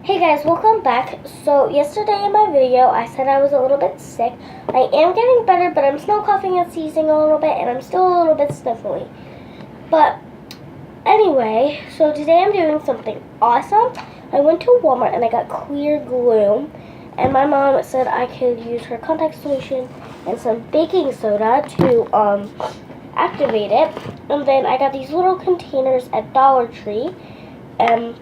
Hey guys, welcome back. So yesterday in my video, I said I was a little bit sick. I am getting better, but I'm still coughing and sneezing a little bit, and I'm still a little bit sniffly. But anyway, so today I'm doing something awesome. I went to Walmart and I got clear glue, and my mom said I could use her contact solution and some baking soda to activate it. And then I got these little containers at Dollar Tree, and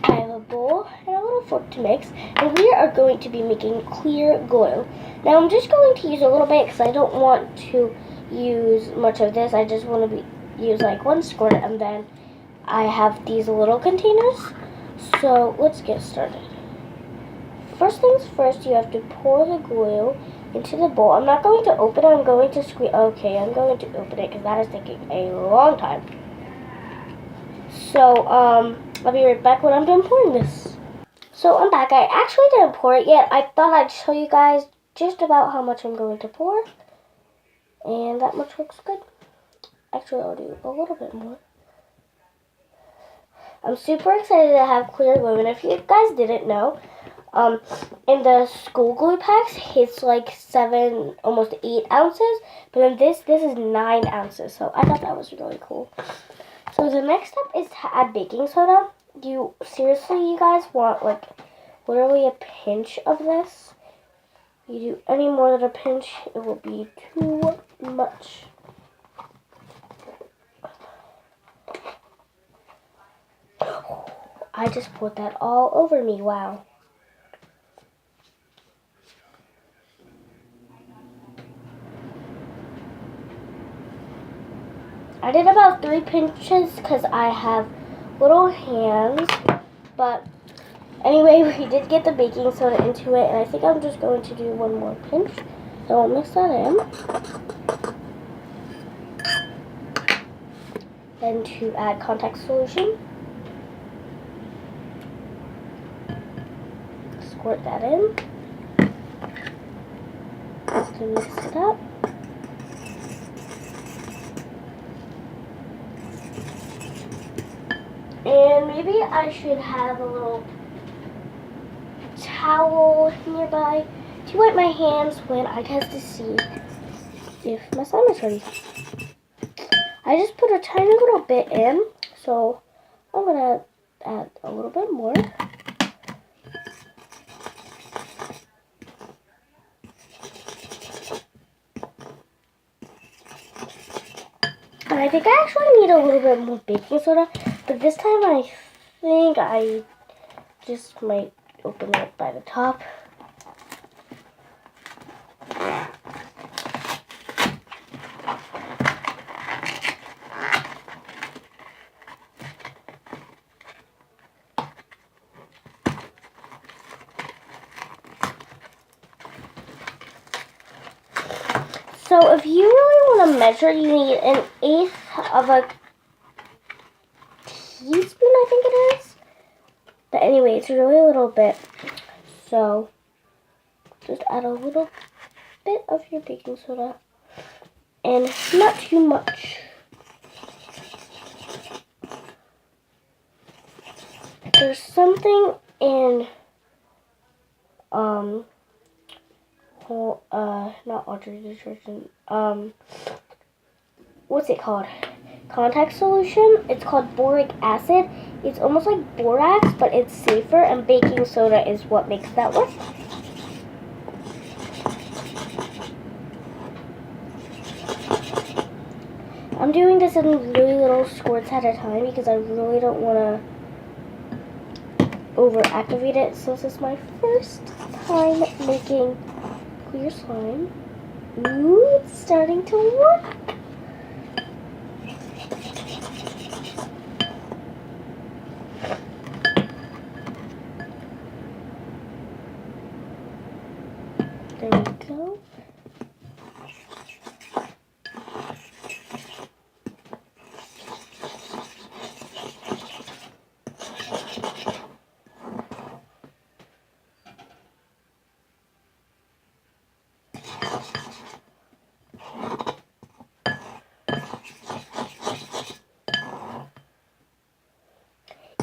I have a bowl and a little fork to mix, and we are going to be making clear glue. Now I'm just going to use a little bit because I don't want to use much of this. I just want to use like one squirt, and then I have these little containers. So let's get started. First things first, you have to pour the glue into the bowl. I'm not going to open it. I'm going to squeeze. Okay, I'm going to open it because that is taking a long time. So I'll be right back when I'm done pouring this. So I'm back. I actually didn't pour it yet. I thought I'd show you guys just about how much I'm going to pour. And that much looks good. Actually, I'll do a little bit more. I'm super excited to have clear glue. And if you guys didn't know, in the school glue packs, it's like 7, almost 8 ounces. But in this is 9 ounces. So I thought that was really cool. So the next step is to add baking soda. You guys want like literally a pinch of this. If you do any more than a pinch, it will be too much. I just poured that all over me. Wow. I did about 3 pinches because I have little hands. But anyway, we did get the baking soda into it, and I think I'm just going to do one more pinch. So I'll mix that in. Then to add contact solution. Squirt that in. Just to mix it up. And maybe I should have a little towel nearby to wipe my hands when I test to see if my slime is ready. I just put a tiny little bit in, so I'm going to add a little bit more. And I think I actually need a little bit more baking soda, but this time I think I just might open it by the top. So if you really want to measure, you need 1/8 of a teaspoon, I think it is. But anyway, it's really a little bit. So just add a little bit of your baking soda. And not too much. There's something in not laundry detergent. What's it called? Contact solution. It's called boric acid. It's almost like borax, but it's safer, and baking soda is what makes that work. I'm doing this in really little squirts at a time because I really don't want to over-activate it. So this is my first time making clear slime. Ooh, it's starting to work. There we go.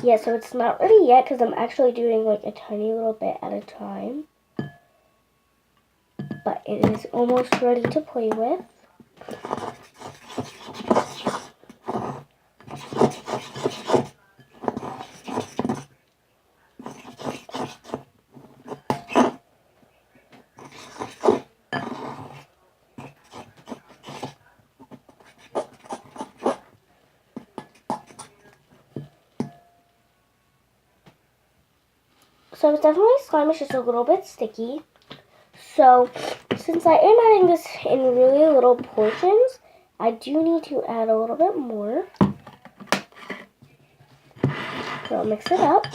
Yeah, so it's not ready yet because I'm actually doing like a tiny little bit at a time. But it is almost ready to play with. So it's definitely slime, it's just a little bit sticky. So since I am adding this in really little portions, I do need to add a little bit more. So I'll mix it up.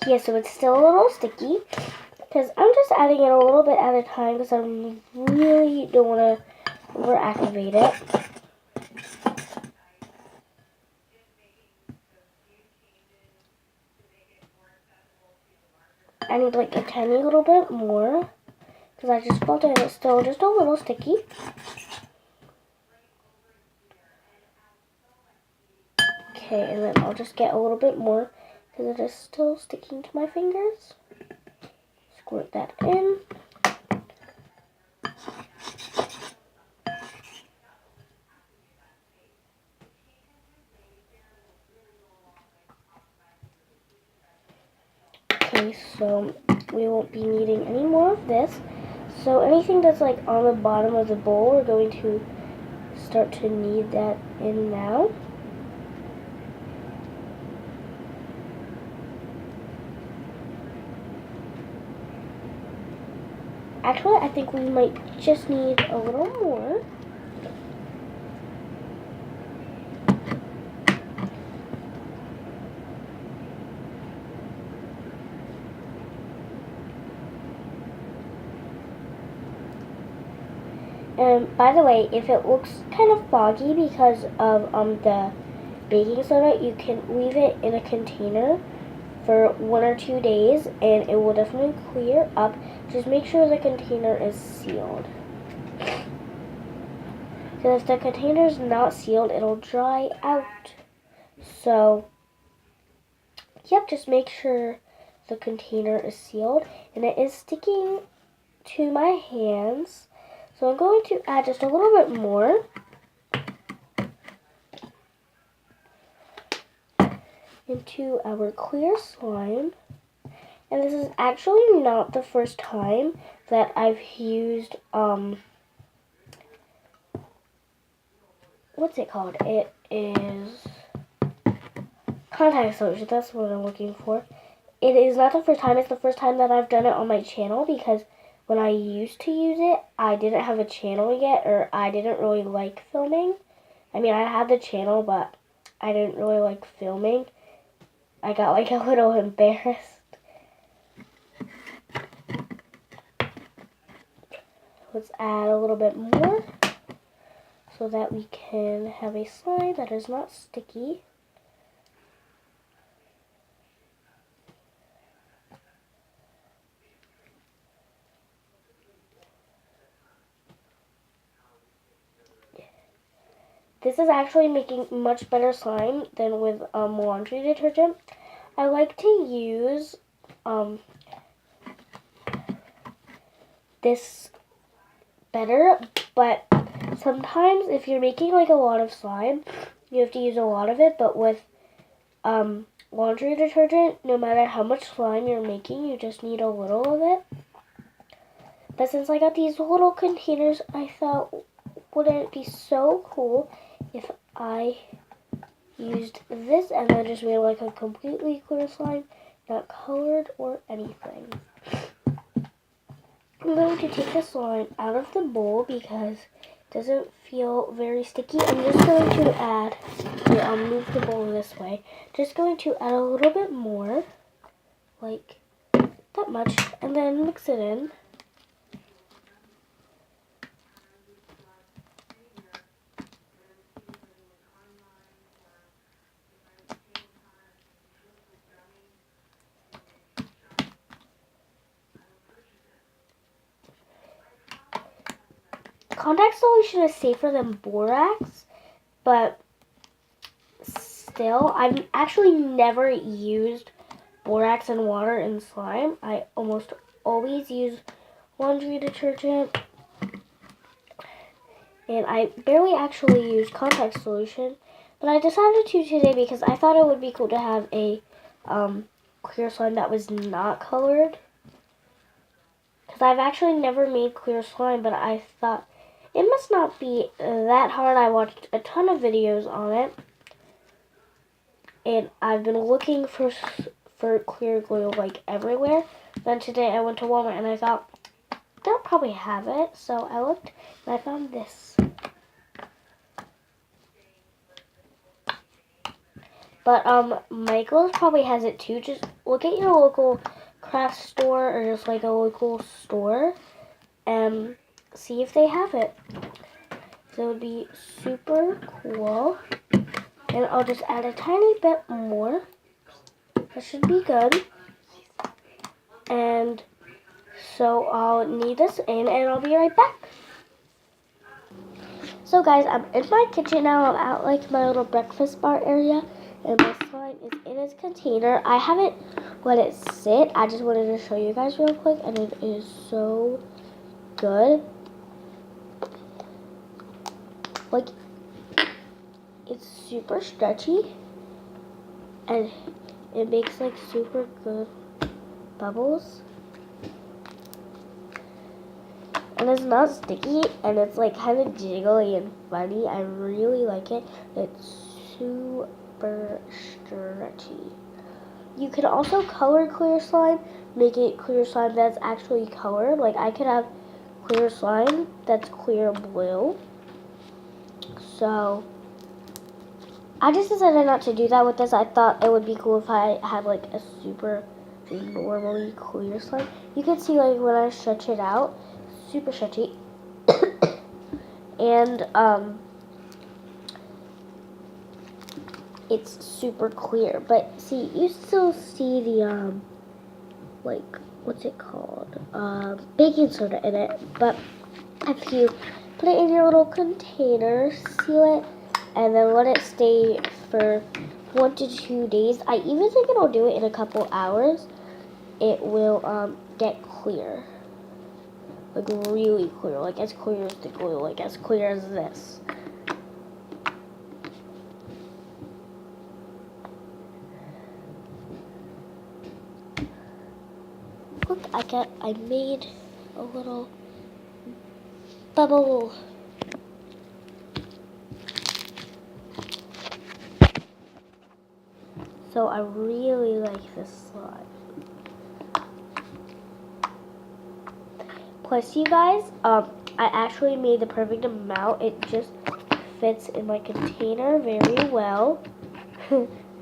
Yeah, so it's still a little sticky because I'm just adding it a little bit at a time because I really don't want to overactivate it. I need like a tiny little bit more because I just felt it was still just a little sticky. Okay, and then I'll just get a little bit more because it is still sticking to my fingers. Squirt that in. Okay, so we won't be needing any more of this. So anything that's like on the bottom of the bowl, we're going to start to knead that in now. Actually, I think we might just need a little more. And by the way, if it looks kind of foggy because of the baking soda, you can leave it in a container for 1 or 2 days and it will definitely clear up. Just make sure the container is sealed. Because if the container is not sealed, it'll dry out. So, yep, just make sure the container is sealed. And it is sticking to my hands. So I'm going to add just a little bit more. Into our clear slime. And this is actually not the first time that I've used, what's it called? It is contact solution. That's what I'm looking for. It is not the first time. It's the first time that I've done it on my channel because when I used to use it, I didn't have a channel yet, or I didn't really like filming. I mean, I had the channel, but I didn't really like filming. I got like a little embarrassed. Let's add a little bit more so that we can have a slime that is not sticky. This is actually making much better slime than with laundry detergent. I like to use this better, but sometimes if you're making like a lot of slime, you have to use a lot of it, but with laundry detergent, no matter how much slime you're making, you just need a little of it. But since I got these little containers, I thought, wouldn't it be so cool if I used this and then just made like a completely clear slime, not colored or anything. I'm going to take the slime out of the bowl because it doesn't feel very sticky. I'm just going to add, here, I'll move the bowl this way. Just going to add a little bit more, like that much, and then mix it in. Contact solution is safer than borax, but still, I've actually never used borax and water in slime. I almost always use laundry detergent, and I barely actually use contact solution, but I decided to today because I thought it would be cool to have a clear slime that was not colored. Because I've actually never made clear slime, but I thought it must not be that hard. I watched a ton of videos on it, and I've been looking for clear glue like everywhere. Then today I went to Walmart and I thought they'll probably have it, so I looked and I found this. But Michael's probably has it too. Just look at your local craft store or just like a local store and see if they have it. So it would be super cool. And I'll just add a tiny bit more. That should be good. And so I'll knead this in and I'll be right back. So guys, I'm in my kitchen now. I'm at like my little breakfast bar area. And my slime is in its container. I haven't let it sit. I just wanted to show you guys real quick. And it is so good. Like, it's super stretchy. And it makes like super good bubbles. And it's not sticky. And it's like kind of jiggly and funny. I really like it. It's super stretchy. You can also color clear slime, make it clear slime that's actually colored. Like I could have clear slime that's clear blue. So I just decided not to do that with this. I thought it would be cool if I had like a super normally clear slime. You can see like when I stretch it out, super stretchy. And it's super clear, but see, you still see the like, what's it called, baking soda in it. But if you put it in your little container, seal it, and then let it stay for 1 to 2 days, I even think it'll do it in a couple hours, it will get clear, like really clear, like as clear as the glue, like as clear as this. Look, I made a little bubble. So I really like this slime. Plus, you guys, I actually made the perfect amount. It just fits in my container very well.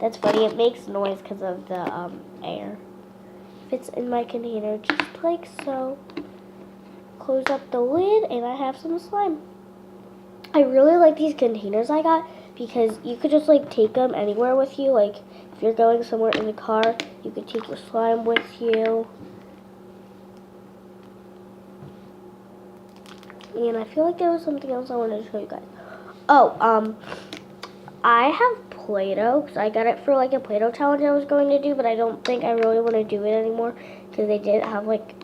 That's funny. It makes noise because of the air. Fits in my container just like so. Close up the lid and I have some slime. I really like these containers I got because you could just like take them anywhere with you. Like if you're going somewhere in the car, you could take your slime with you. And I feel like there was something else I wanted to show you guys. Oh, I have Play-Doh because I got it for like a Play-Doh challenge I was going to do, but I don't think I really want to do it anymore because they didn't have like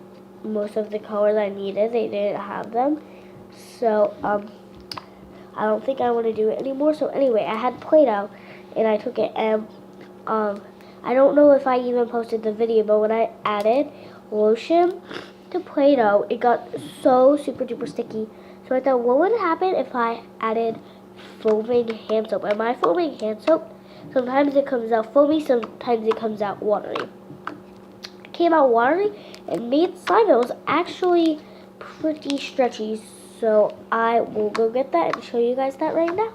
most of the colors I needed. They didn't have them. So, I don't think I want to do it anymore. So anyway, I had Play-Doh and I took it and I don't know if I even posted the video, but when I added lotion to Play-Doh, it got so super duper sticky. So I thought, what would happen if I added foaming hand soap? And my foaming hand soap, sometimes it comes out foamy, sometimes it comes out watery. It came out watery and made slime that was actually pretty stretchy. So I will go get that and show you guys that right now.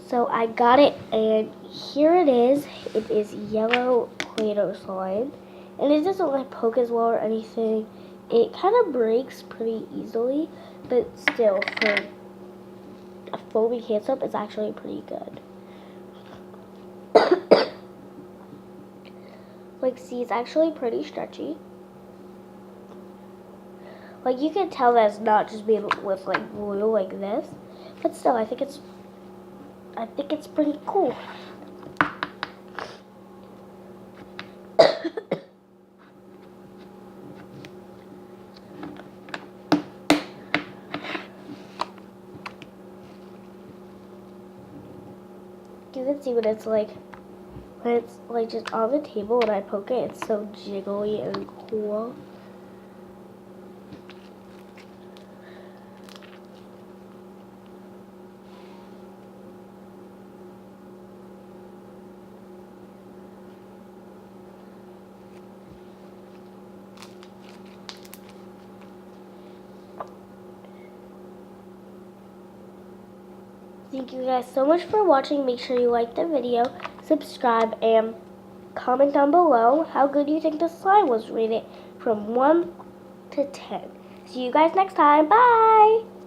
So I got it and here it is. It is yellow Play-Doh slime. And it doesn't like poke as well or anything. It kind of breaks pretty easily, but still, for a foamy hand soap, it's actually pretty good. Like, see, it's actually pretty stretchy. Like, you can tell that it's not just made with like glue like this, but still, I think it's pretty cool. You can see when it's like just on the table and I poke it, it's so jiggly and cool. Thank you guys so much for watching. Make sure you like the video, subscribe, and comment down below how good you think the slime was rated from 1 to 10. See you guys next time. Bye!